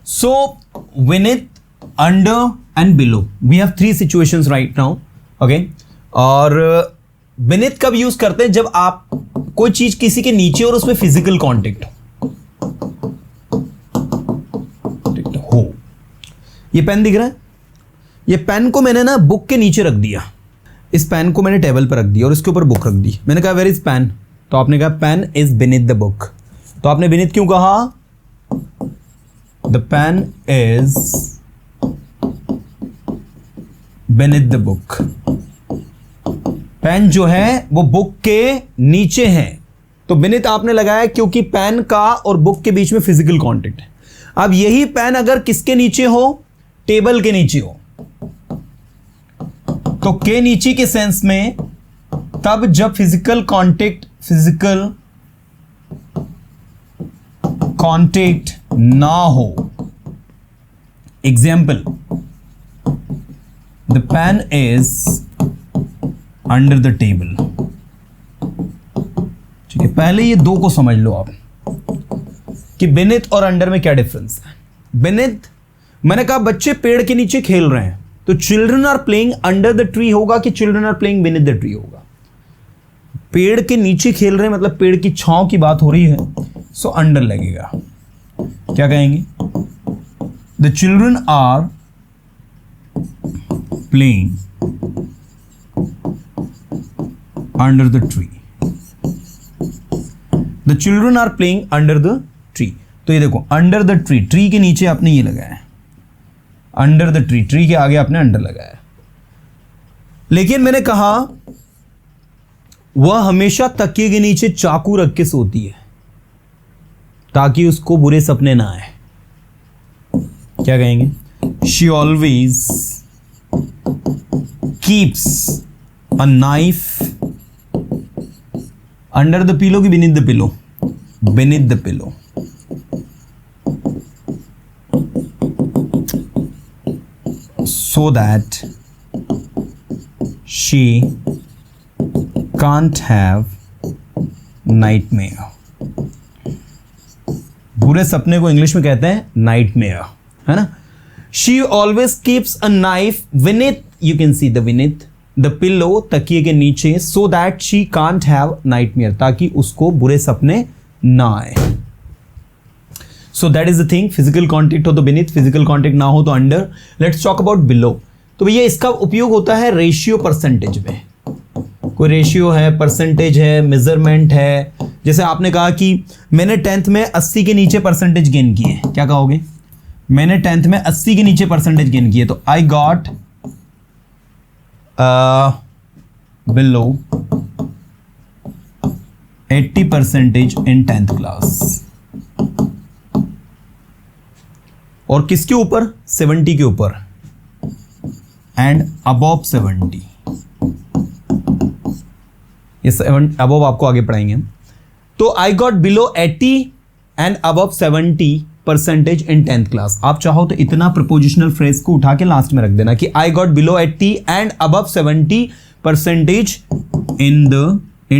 So Vinit, under and below, we have 3 situations right now, okay. और विनित कब use करते हैं? जब आप कोई चीज किसी के नीचे और उसमें फिजिकल कांटेक्ट हो। ये पेन दिख रहा है? ये पेन को मैंने ना बुक के नीचे रख दिया, इस पेन को मैंने टेबल पर रख दिया और इसके ऊपर बुक रख दी। मैंने कहा वेयर इज पेन, तो आपने कहा pen is beneath the book. तो आपने बिनीथ क्यों कहा? The pen is beneath the book. Pen जो है वो बुक के नीचे है, तो बिनीथ आपने लगाया क्योंकि पेन का और बुक के बीच में फिजिकल कांटेक्ट है। अब यही पेन अगर किसके नीचे हो? टेबल के नीचे हो, तो के नीचे के सेंस में तब जब फिजिकल कांटेक्ट ना हो। Example, the pen is under the table. ठीक है, पहले ये दो को समझ लो आप कि बिनीथ और अंडर में क्या डिफरेंस है। बिनीथ, मैंने कहा बच्चे पेड़ के नीचे खेल रहे हैं, तो children are playing under the tree होगा कि children are playing beneath the tree होगा? पेड़ के नीचे खेल रहे हैं मतलब पेड़ की छांव की बात हो रही है, सो अंडर लगेगा। क्या कहेंगे? The children are playing under the tree. The children are playing under the tree. तो ये देखो, अंडर द ट्री, ट्री के नीचे आपने ये लगाया, अंडर द ट्री, ट्री के आगे आपने अंडर लगाया। लेकिन मैंने कहा वह हमेशा तकिए के नीचे चाकू रख के सोती है ताकि उसको बुरे सपने ना आए। क्या कहेंगे? She always keeps a knife under the pillow की beneath the pillow? Beneath the pillow. So that she can't have nightmare. बुरे सपने को इंग्लिश में कहते हैं नाइटमेयर, है ना? She always keeps a knife beneath, you can see the beneath the pillow, तकिए के नीचे, so that she can't have nightmare, ताकि उसको बुरे सपने ना आए। So that is the thing, physical contact हो तो beneath, physical contact ना हो तो under। Let's talk about below। तो भैया इसका उपयोग होता है रेशियो परसेंटेज में। कोई रेशियो है, परसेंटेज है, मेजरमेंट है। जैसे आपने कहा कि मैंने 10th में 80 के नीचे परसेंटेज गेन किए, क्या कहोगे? मैंने 10th में 80 के नीचे परसेंटेज गेन किए, तो I got below 80% in 10th class. और किसके ऊपर? 70 के ऊपर, एंड अबव 70। ये अबव आपको आगे पढ़ाएंगे हम। तो I got below 80 and above 70% in 10th class. आप चाहो तो इतना प्रपोजिशनल फ्रेज को उठा के लास्ट में रख देना कि I got below 80 and above 70% in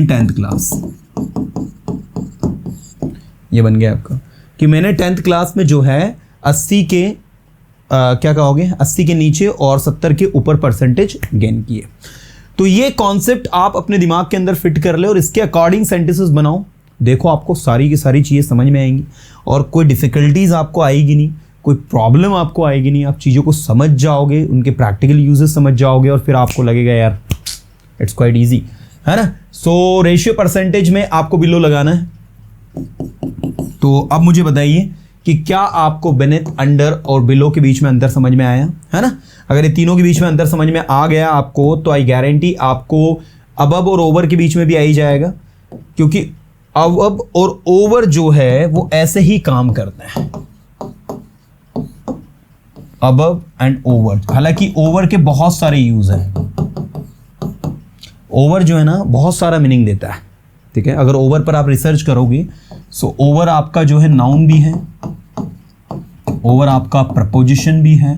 10th class. ये बन गया आपका कि मैंने 10th क्लास में जो है 80 के क्या कहोगे, 80 के नीचे और 70 के ऊपर परसेंटेज गेन किए। तो ये कॉन्सेप्ट आप अपने दिमाग के अंदर फिट कर ले और इसके अकॉर्डिंग सेंटेंसेस बनाओ। देखो आपको सारी की सारी चीज़ें समझ में आएंगी और कोई डिफिकल्टीज आपको आएगी नहीं, कोई प्रॉब्लम आपको आएगी नहीं। आप चीज़ों को समझ जाओगे, उनके प्रैक्टिकल यूजेस समझ जाओगे और फिर आपको लगेगा यार इट्स क्वाइट ईजी, है ना? सो रेशियो परसेंटेज में आपको बिलो लगाना है। तो अब मुझे बताइए कि क्या आपको बेनेथ, अंडर और बिलो के बीच में अंतर समझ में आया, है ना? अगर ये तीनों के बीच में अंतर समझ में आ गया आपको, तो आई गारंटी आपको अबव और ओवर के बीच में भी आ ही जाएगा, क्योंकि अबव और ओवर जो है वो ऐसे ही काम करते हैं, अबव एंड ओवर। हालांकि ओवर के बहुत सारे यूज हैं। ओवर जो है ना बहुत सारा मीनिंग देता है, ठीक है? अगर ओवर पर आप रिसर्च करोगे, सो ओवर आपका जो है नाउन भी है, ओवर आपका प्रपोजिशन भी है,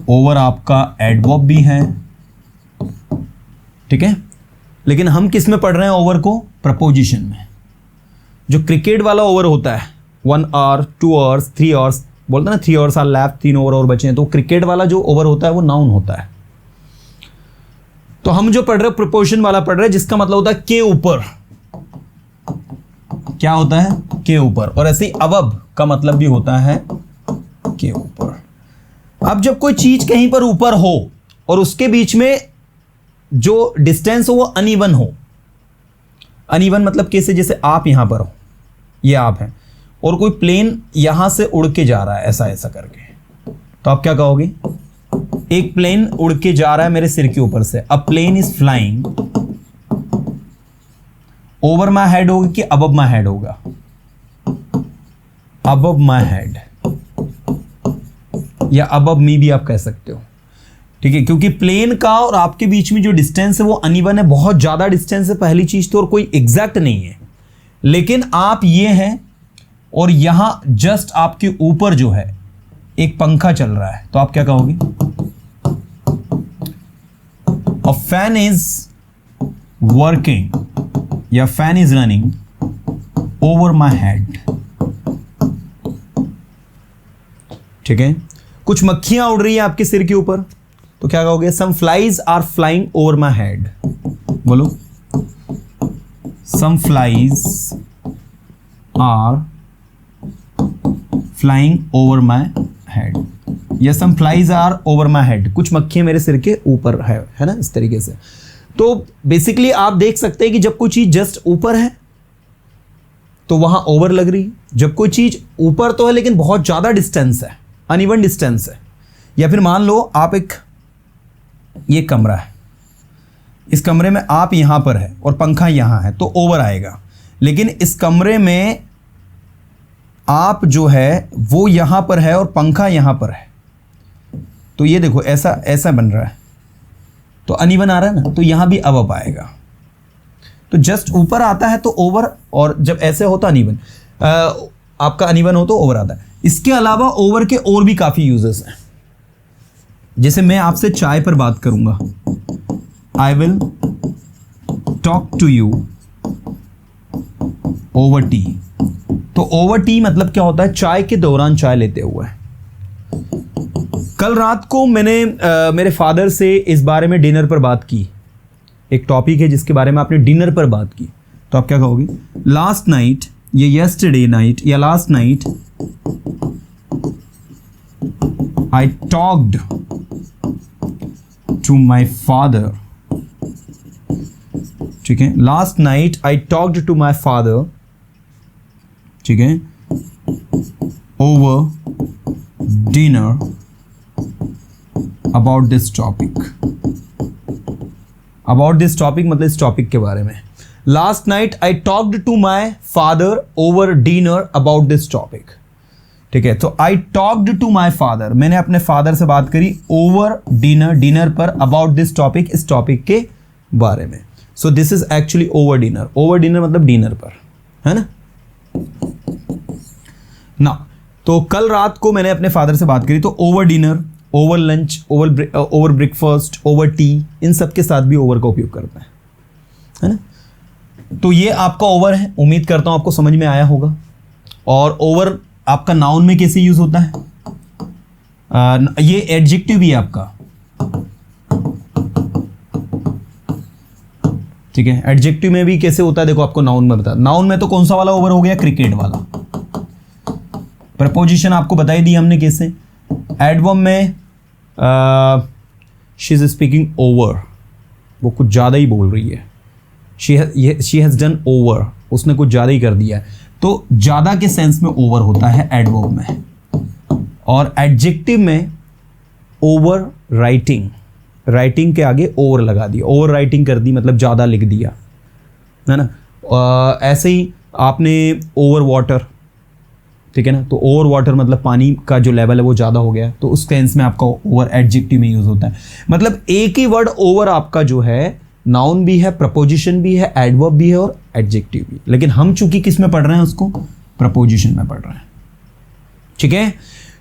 ओवर आपका एडवर्ब भी है, ठीक है? लेकिन हम किस में पढ़ रहे हैं ओवर को? प्रपोजिशन में। जो क्रिकेट वाला ओवर होता है 1 आवर 2 आवर्स 3 आवर्स, बोलते हैं ना 3 आवर्स आर लेफ्ट, 3 ओवर और बचे हैं, तो क्रिकेट वाला जो ओवर होता है वो नाउन होता है। तो हम जो पढ़ रहे हैं प्रोपोर्शन वाला पढ़ रहे हैं, जिसका मतलब होता है के ऊपर। क्या होता है? के ऊपर। और ऐसे ही अबव का मतलब भी होता है के ऊपर। अब जब कोई चीज कहीं पर ऊपर हो और उसके बीच में जो डिस्टेंस हो वो अनइवन हो, अनइवन मतलब कैसे? जैसे आप यहां पर हो, ये आप हैं, और कोई प्लेन यहां से उड़ के जा रहा है ऐसा ऐसा करके, तो आप क्या कहोगे? एक प्लेन उड़ के जा रहा है मेरे सिर के ऊपर से, a plane is flying over my head होगा कि अबव माई हेड होगा? अबव माई हेड या अबव मी भी आप कह सकते हो, ठीक है, क्योंकि प्लेन का और आपके बीच में जो डिस्टेंस है वो अनइवन है, बहुत ज्यादा डिस्टेंस है पहली चीज तो, और कोई एग्जैक्ट नहीं है। लेकिन आप ये हैं और यहां जस्ट आपके ऊपर जो है एक पंखा चल रहा है, तो आप क्या कहोगे? अ फैन इज वर्किंग या fan is running over my head. ठीक है, कुछ मक्खियां उड़ रही हैं आपके सिर के ऊपर, तो क्या कहोगे? Some flies are flying over my head. बोलो, some flies are flying over my head या some flies are over my head, कुछ मक्खियां मेरे सिर के ऊपर है ना, इस तरीके से। तो बेसिकली आप देख सकते हैं कि जब कोई चीज जस्ट ऊपर है तो वहां ओवर लग रही है, जब कोई चीज ऊपर तो है लेकिन बहुत ज्यादा डिस्टेंस है, अनइवन डिस्टेंस है, या फिर मान लो आप एक, ये कमरा है, इस कमरे में आप यहां पर है और पंखा यहां है, तो ओवर आएगा। लेकिन इस कमरे में आप जो है वो यहां पर है और पंखा यहां पर है, तो ये देखो ऐसा ऐसा बन रहा है, तो अनइवन आ रहा है ना, तो यहां भी अबव आएगा। तो जस्ट ऊपर आता है तो ओवर, और जब ऐसे होता अनइवन, आपका अनइवन हो तो ओवर आता है। इसके अलावा ओवर के और भी काफी यूजेस हैं। जैसे मैं आपसे चाय पर बात करूंगा, I will talk to you over tea, तो ओवर टी मतलब क्या होता है? चाय के दौरान चाय लेते हुए। कल रात को मैंने मेरे फादर से इस बारे में डिनर पर बात की, एक टॉपिक है जिसके बारे में आपने डिनर पर बात की, तो आप क्या कहोगे? लास्ट नाइट, ये यस्टरडे नाइट या last night, I talked to my father. ठीक है, last night I talked to my father, ठीक है, over dinner about this topic. About this topic मतलब इस टॉपिक के बारे में। Last night I talked to my father over dinner about this topic. ठीक है, तो I talked to my father, मैंने अपने फादर से बात करी ओवर डिनर, डिनर पर, अबाउट दिस टॉपिक, इस टॉपिक के बारे में। So this is actually over dinner. Over dinner मतलब डिनर पर, है ना। तो कल रात को मैंने अपने फादर से बात करी, तो over dinner, over lunch, over breakfast, over tea, इन सब के साथ भी ओवर का उपयोग करते हैं, है ना। तो ये आपका ओवर है, उम्मीद करता हूं आपको समझ में आया होगा। और ओवर आपका नाउन में कैसे यूज होता है? ये एडजेक्टिव भी है आपका, ठीक है। एडजेक्टिव में भी कैसे होता है देखो, आपको नाउन में बता। नाउन में तो कौन सा वाला ओवर हो गया? क्रिकेट वाला। प्रपोजिशन आपको बताई दी हमने कैसे। एडवर्ब में शी इज स्पीकिंग ओवर, वो कुछ ज़्यादा ही बोल रही है। शी हैज़ डन ओवर, उसने कुछ ज़्यादा ही कर दिया है। तो ज़्यादा के सेंस में ओवर होता है एडवर्ब में। और एडजेक्टिव में ओवर राइटिंग, राइटिंग के आगे ओवर लगा दिया, ओवर राइटिंग कर दी मतलब ज़्यादा लिख दिया, है ना। ऐसे ही आपने ओवर वाटर, ठीक है ना, तो ओवर वाटर मतलब पानी का जो लेवल है वो ज़्यादा हो गया, तो उस सेंस में आपका ओवर एडजेक्टिव में यूज़ होता है। मतलब एक ही वर्ड ओवर आपका जो है नाउन भी है, प्रपोजिशन भी है, एडवर्ब भी है और एडजेक्टिव भी। लेकिन हम चूंकि किस में पढ़ रहे हैं उसको? प्रपोजिशन में पढ़ रहे हैं, ठीक है।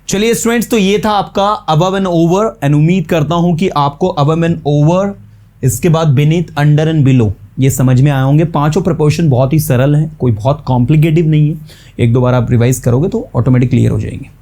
चलिए स्टूडेंट्स, तो ये था आपका अबव एंड ओवर, एंड उम्मीद करता हूं कि आपको अबव एंड ओवर, इसके बाद बीनीथ, अंडर एंड बिलो, ये समझ में आए होंगे। पांचों प्रपोर्शन बहुत ही सरल हैं, कोई बहुत कॉम्प्लिकेटिव नहीं है। एक दो बार आप रिवाइज करोगे तो ऑटोमेटिक क्लियर हो जाएंगे।